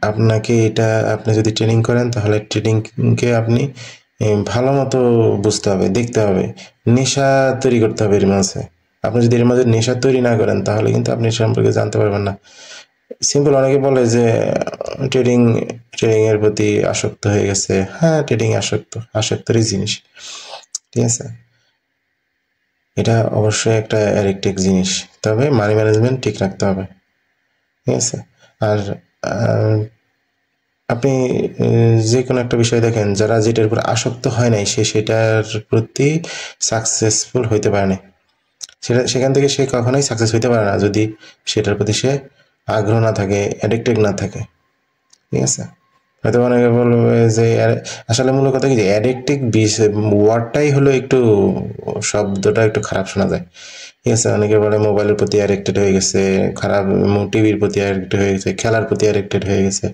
আপনাকে এটা, আপনি যদি ট্রেনিং করেন তাহলে ট্রেনিংকে আপনি ভালো মতো বুঝতে হবে, দেখতে হবে, নেশা তৈরি করতে হবে এর মাঝে। আপনি যদি এর মাঝে নেশা তৈরি না করেন তাহলে কিন্তু আপনি সম্পর্কে জানতে পারবেন না। সিম্পল, অনেকে বলে যে ট্রেডিং এর প্রতি আসক্ত হয়ে গেছে। হ্যাঁ, ট্রেডিং আসক্তরই জিনিস, ঠিক আছে। এটা অবশ্যই একটা অ্যাডিকটিভ জিনিস, তবে মানি ম্যানেজমেন্ট ঠিক রাখতে হবে, ঠিক আছে। আর আপনি যে কোনো একটা বিষয় দেখেন, যারা যেটার উপর আসক্ত হয় নাই সেটার প্রতি সাকসেসফুল হইতে পারে না, সেখান থেকে সে কখনোই সাকসেস হইতে পারে না যদি সেটার প্রতি সে আগ্রহ না থাকে, অ্যাডিক্টেড না থাকে, ঠিক আছে। হয়তো অনেকে বলবে যে আসলে মূল কথা কি, যে অ্যাডিক্টিভ ওয়ার্ডটাই হলো একটু, শব্দটা একটু খারাপ শোনা যায়, ঠিক আছে। অনেকে বলে মোবাইলের প্রতি অ্যাডিক্টেড হয়ে গেছে, খারাপ টিভির প্রতি অ্যাডিক্টেড হয়ে গেছে, খেলার প্রতি অ্যাডিক্টেড হয়ে গেছে,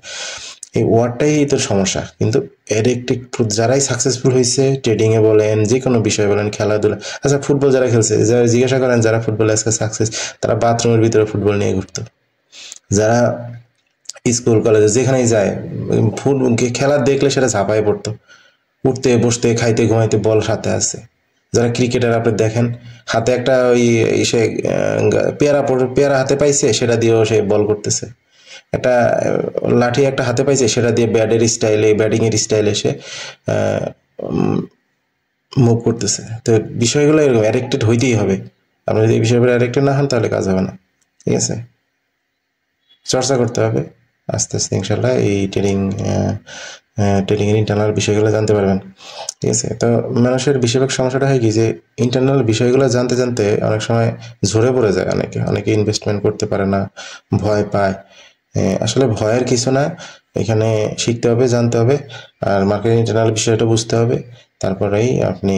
এই ওয়ার্ডটাই তো সমস্যা। কিন্তু অ্যাডিক্টিভ যারাই সাকসেসফুল হয়েছে, ট্রেডিংয়ে বলেন, যে কোনো বিষয় বলেন, খেলাধুলা, আচ্ছা ফুটবল যারা খেলছে, যারা জিজ্ঞাসা করেন যারা ফুটবলে আজকে সাকসেস, তারা বাথরুমের ভিতরে ফুটবল নিয়ে ঘুরতো। যারা স্কুল কলেজে যেখানেই যায়, খেলা দেখলে সেটা ঝাঁপায় পড়তো, উঠতে বসতে খাইতে ঘুমাইতে বল সাথে আছে। যারা ক্রিকেটার আপনি দেখেন, হাতে একটা ওই সে পেয়ারা হাতে পাইছে, সেটা দিয়েও সে বল করতেছে। একটা লাঠি একটা হাতে পাইছে, সেটা দিয়ে ব্যাটিং এর স্টাইলে সে মুভ করতেছে। তো বিষয়গুলো এরকম, অ্যাডিক্টেড হইতেই হবে। আপনি যদি এই বিষয়ের উপরে অ্যাডিক্টেড না হন তাহলে কাজ হবে না, ঠিক আছে। চর্চা করতে হবে আস্তে আস্তে, ইনশাল্লাহ এই ট্রেডিংয়ের ইন্টারনাল বিষয়গুলো জানতে পারবেন, ঠিক আছে। তো মানুষের বেশিরভাগ সমস্যাটা হয় কি, যে ইন্টারনাল বিষয়গুলো জানতে জানতে অনেক সময় ঝরে পড়ে যায়, অনেকে ইনভেস্টমেন্ট করতে পারে না, ভয় পায়। আসলে ভয়ের কিছু না, এখানে শিখতে হবে, জানতে হবে, আর মার্কেট ইন্টারনাল বিষয়টা বুঝতে হবে, তারপরেই আপনি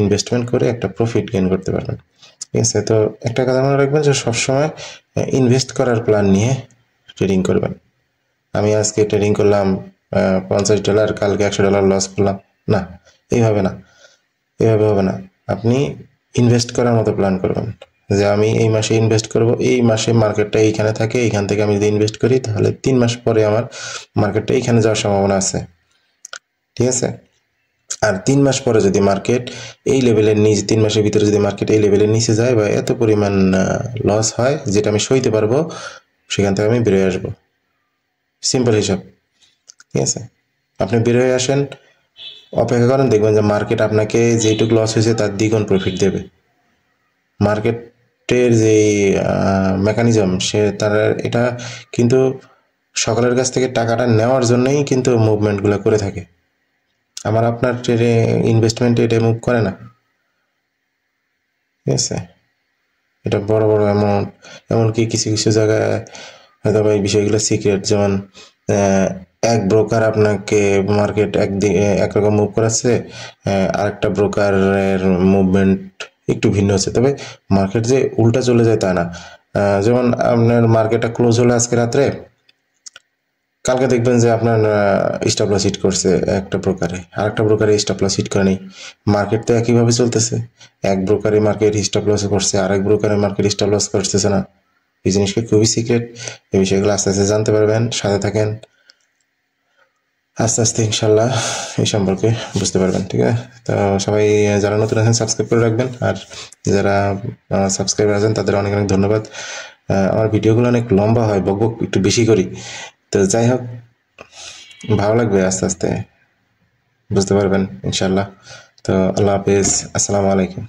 ইনভেস্টমেন্ট করে একটা প্রফিট গেইন করতে পারবেন, ঠিক আছে। তো একটা কথা মনে রাখবেন যে সবসময় ইনভেস্ট করার প্ল্যান নিয়ে ট্রেডিং করবেন। আমি আজকে ট্রেডিং করলাম $50, কালকে $100 লস করলাম, না, এইভাবে হবে না। আপনি ইনভেস্ট করার মতো প্ল্যান করবেন, যে আমি এই মাসে ইনভেস্ট করব, এই মাসে মার্কেটটা এইখানে থাকে, এইখান থেকে আমি যদি ইনভেস্ট করি তাহলে 3 মাস পরে আমার মার্কেটটা এইখানে যাওয়ার সম্ভাবনা আছে, ঠিক আছে। আর 3 মাস পরে যদি মার্কেট এই লেভেলের নিচে, 3 মাসের ভিতরে যদি মার্কেট এই লেভেলের নিচে যায় বা এত পরিমাণ লস হয় যেটা আমি সইতে পারবো, সেখান থেকে আমি বেরোয় আসবো। সিম্পল হিসাব, ঠিক আছে। আপনি বের হয়ে আসেন, অপেক্ষা করেন, দেখবেন যে মার্কেট আপনাকে যেটুকু লস হয়েছে তার দ্বিগুণ প্রফিট দেবে। মার্কেটের যে মেকানিজম, তারা এটা কিন্তু সকলের কাছ থেকে টাকাটা নেওয়ার জন্যই কিন্তু মুভমেন্টগুলো করে থাকে, আমার আপনার ট্রেডে ইনভেস্টমেন্টে এটা মুভ করে না, ঠিক আছে? এটা বড় বড় অ্যামাউন্ট, এমনকি কিছু কিছু জায়গায় হয়তো এই বিষয়গুলো সিক্রেট, যেমন এক ব্রোকার আপনাকে মার্কেট একরকম মুভ করাচ্ছে, আরেকটা ব্রোকারের মুভমেন্ট একটু ভিন্ন হচ্ছে, তবে মার্কেট যে উল্টা চলে যায় তা না। যেমন আপনার মার্কেটটা ক্লোজ হলো আজকে রাত্রে, কালকে দেখবেন যে আপনার স্টপ লস হিট করছে একটা ব্রোকারে, আরেকটা ব্রোকারে স্টপ লস হিট করে নেই। মার্কেট তো একইভাবে চলতেছে, এক ব্রোকারে মার্কেট স্টপ লস করছে, আরেক ব্রোকারে মার্কেট স্টপ লস করতেছে না। এই জিনিসটা খুবই সিক্রেট, এই বিষয়গুলো আস্তে আস্তে জানতে পারবেন, সাথে থাকেন, আস্তে আস্তে ইনশাল্লাহ এই সম্পর্কে বুঝতে পারবেন, ঠিক আছে? তো সবাই যারা নতুন আছেন সাবস্ক্রাইব করে রাখবেন, আর যারা সাবস্ক্রাইবার আছেন তাদের অনেক অনেক ধন্যবাদ। আমার ভিডিওগুলো অনেক লম্বা হয়, বকবক একটু বেশি করি, তো যাই হোক, ভালো লাগবে, আস্তে আস্তে বুঝতে পারবেন ইনশাল্লাহ। তো আল্লাহ হাফেজ, আসসালামু আলাইকুম।